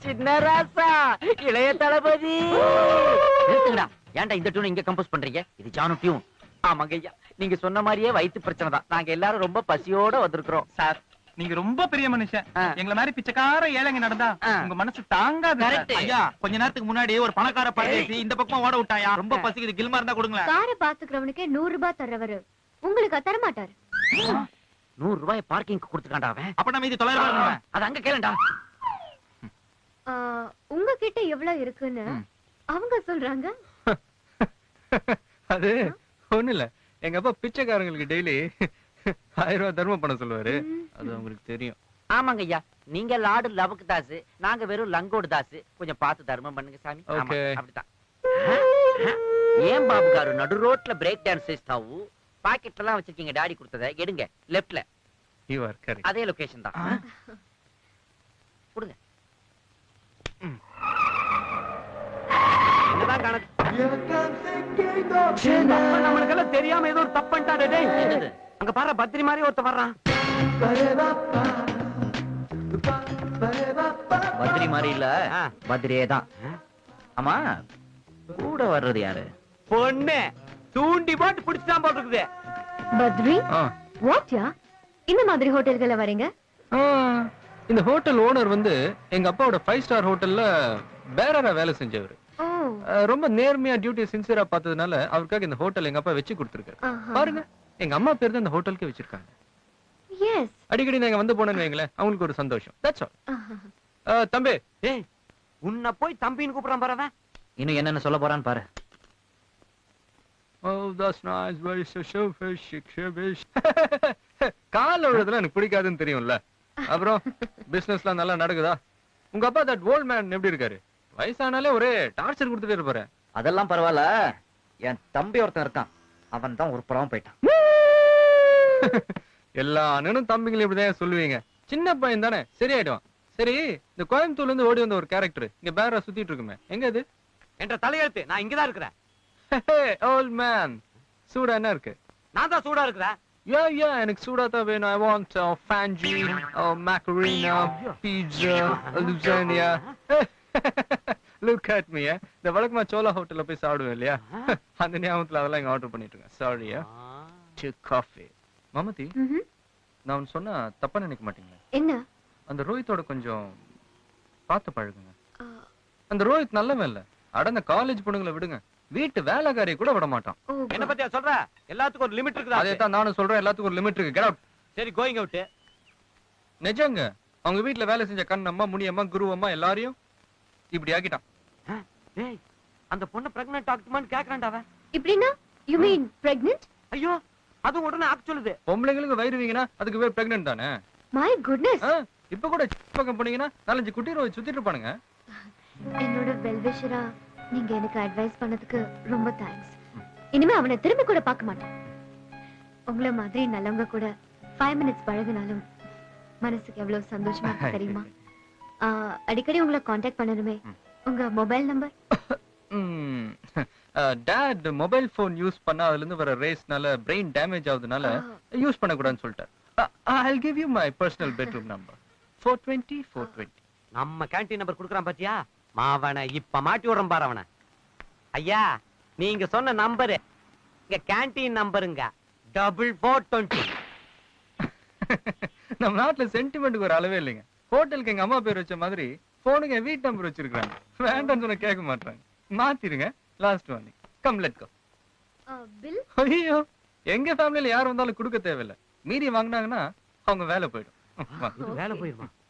சின்ன ராசா இளைய தளபதி. நிறுத்துங்கடா. ஏன்டா இந்த டியூன் இங்க கம்போஸ் பண்றீங்க? இது ஜானு டியூன். ஆமாங்க ஐயா, நீங்க சொன்ன மாதிரியே வயிற்று பிரச்சனை தான். நாங்க எல்லாரும் ரொம்ப பசியோட வந்திருக்கிறோம். சார் நீங்க ரொம்ப பெரிய மனுஷன். எங்களை மாதிரி பிச்சைக்கார ஏழைங்க நடந்தா உங்க மனசு தாங்காது. ஐயா கொஞ்ச நேரத்துக்கு முன்னாடி ஒரு பணக்கார பரதேசி இந்த பக்கம் ஓட விட்டாயா. ரொம்ப பசிக்குது, கில்மா இருந்தா கொடுங்களேன். காரை பாத்துக்கிறவனுக்கே 100 ரூபாய் தர்றவரு உங்களுக்கு தர மாட்டாரு. 100 ரூபாய் பார்க்கிங் கொடுத்துக்காண்டா அவன். அப்ப நம்ம இது 900 ரூபாய். அது அங்க கேளுடா. உங்ககிட்ட எவ்வளவு இருக்குன்னு அவங்க சொல்றாங்க. அது ஒண்ணு இல்ல, எங்க அப்பா பிச்சைக்காரங்களுக்கு டெய்லி 1000 ரூபாய் தர்மம் பண்ண சொல்லுவாரு. அது உங்களுக்கு தெரியும். ஆமாங்க ஐயா, நீங்க லாடு லவக்கு தாசு, நாங்க வெறும் லங்கோடு தாசு. கொஞ்சம் பார்த்து தர்மம் பண்ணுங்க சாமி. ஆமா, அப்படித்தான். ஏன் பாபு காரு நடு ரோட்ல பிரேக் டான்ஸ் செய்தாவு? பாக்கெட் எல்லாம் வச்சிருக்கீங்க, டாடி கொடுத்தத எடுங்க. லெஃப்ட்ல யூ ஆர் கரெக்ட். அதே லொகேஷன் தான். கொடுங்க. என்னதான் கணக்கு? நம்மளுக்கெல்லாம் தெரியாம ஏதோ ஒரு தப்பு பண்ணிட்டாரு. என்னது? அங்க பாரு, பத்திரி மாதிரி ஒருத்த வர்றான். பத்ரி மாதிரி இல்ல, பத்ரியே தான். ஆமா, கூட வர்றது யாரு? பொண்ணு தூண்டி போட்டு பிடிச்சுதான் போட்டுருக்குது. பத்ரி வாட்யா இந்த மாதிரி ஹோட்டல்கள வரீங்க? இந்த ஹோட்டல் ஓனர் வந்து எங்க அப்பாவோட 5 ஸ்டார் ஹோட்டல்ல பேரரா வேலை செஞ்சவர். ரொம்ப நேர்மையா டியூட்டி சின்சியரா பார்த்ததுனால அவருக்காக இந்த ஹோட்டல் எங்க அப்பா வச்சு கொடுத்திருக்காரு. பாருங்க, எங்க அம்மா பேர் தான் இந்த ஹோட்டலுக்கு வச்சிருக்காங்க. எஸ், அடிக்கடி நீங்க வந்து போனேன்னு வைங்களேன், அவங்களுக்கு ஒரு சந்தோஷம். That's all. தம்பி, ஏய், உன்னை போய் தம்பின்னு கூப்பிடுறான் பாரு. இன்னும் என்னென்ன சொல்ல போறான்னு பாரு. Oh, that's nice, very selfish. கால் விழுறதுல எனக்கு பிடிக்காதுன்னு தெரியும்ல. அப்புறம் பிசினஸ்லாம் நல்லா நடக்குதா? உங்க அப்பா தட் ஓல்ட் மேன் எப்படி இருக்காரு? வயசானாலே ஒரே டார்ச்சர் கொடுத்துட்டே இருப்பாரு. அதெல்லாம் பரவாயில்ல, என் தம்பி ஒருத்தன் இருக்கான், அவன் தான் ஒரு புறமா போயிட்டான். எல்லா அண்ணனும் தம்பிங்களும் இப்படிதான் சொல்லுவீங்க. சின்ன பையன் தானே, சரியாயிடுவான். சரி, இந்த கோயம்புத்தூர்ல இருந்து ஓடி வந்த ஒரு கேரக்டர் இங்க பேரா சுத்திட்டு இருக்குமே, எங்க அது? என்ற தலையெழுத்து, நான் இங்கதான் இருக்கிறேன். ஓல்ட் மேன், சூடா என்ன இருக்கு? நான் தான் சூடா இருக்கிறேன். Yeah, எனக்கு சூடா தான் வேணும். I want fangi, macarena, pizza, lasagna. Look at me. இந்த வழக்கமா சோலா ஹோட்டல்ல போய் சாப்பிடுவேன் இல்லையா, அந்த ஞாபகத்துல அதெல்லாம் இங்க ஆர்டர் பண்ணிட்டு இருக்கேன். சாரி. Two coffee. மமதி, நான் சொன்னா தப்பா நினைக்க மாட்டீங்களா? என்ன? அந்த ரோஹித்தோட கொஞ்சம் பார்த்து பழகுங்க. அந்த ரோஹித் நல்லவன் இல்ல, அடந்த காலேஜ் பொண்ணுங்களை விடுங்க, வீட்டு வேலைக்காரியை கூட விட மாட்டான். என்ன பத்தியா சொல்ற? எல்லாத்துக்கும் ஒரு லிமிட் இருக்குது. அதே தான் நானும் சொல்றேன், எல்லாத்துக்கும் ஒரு லிமிட் இருக்கு. Get out. சரி, கோயிங் அவுட். நிஜங்க, அவங்க வீட்டுல வேலை செஞ்ச கண்ணம்மா, முனியம்மா, குருவம்மா எல்லாரையும் இப்படி ஆக்கிட்டான். ஏய், அந்த பொண்ணு பிரெக்னன்ட் ஆகுமான்னு கேக்குறான்டா அவன். இப்படின்னா you mean pregnant? ஐயோ, அது உடனே ஆக சொல்லுது. பொம்பளைங்களுக்கு வயிறுவீங்கன்னா அதுக்கு பேர் பிரெக்னன்ட் தானே. My goodness. இப்ப கூட பக்கம் போனீங்கன்னா 4-5 குட்டி ரோய் சுத்திட்டு இருப்பானுங்க. என்னோட வெல்விஷரா நீங்க எனக்கு அட்வைஸ் பண்ணதுக்கு ரொம்ப தேங்க்ஸ். இனிமே அவனை திரும்பி கூட பார்க்க மாட்டேன். உங்கள மாதிரி நல்லவங்க கூட 5 minutes பழகினாலும் மனசுக்கு எவ்வளவு சந்தோஷமா இருக்கு தெரியுமா? அடிக்கடி உங்களை காண்டாக்ட் பண்ணணுமே, உங்க mobile number? Dot mobile phone use பண்ணா அதுல இருந்து வர ரேஸ்னால பிரெயின் டேமேஜ் ஆகுதுனால யூஸ் பண்ண கூடாதுன்னு சொல்லிட்டார். I'll give you my personal bedroom number. 420. நம்ம கேண்டீன் நம்பர் குடுக்குறான் பாத்தியா? மாவன இப்ப மாட்டி விடுறோம் பாரு அவன. ஐயா, நீங்க சொன்ன நம்பர் இங்க கேண்டீன் நம்பருங்க 4420. நம்ம நாட்டுல சென்டிமெண்ட்டுக்கு ஒரு அளவே இல்லைங்க. ஹோட்டலுக்கு எங்க அம்மா பேர் வச்ச மாதிரி போனுக்கு என் வீட்டு நம்பர் வச்சிருக்காங்க. வேண்டாம்னு சொன்ன கேட்க மாட்டாங்க. மாத்திருங்க. Last one. Come let go. Bill? ஐயோ, எங்க ஃபேமிலில யார் வந்தாலும் கொடுக்க தேவையில்லை. மீறி வாங்கினாங்கன்னா அவங்க வேலை போயிடும். வேலை போயிருமா?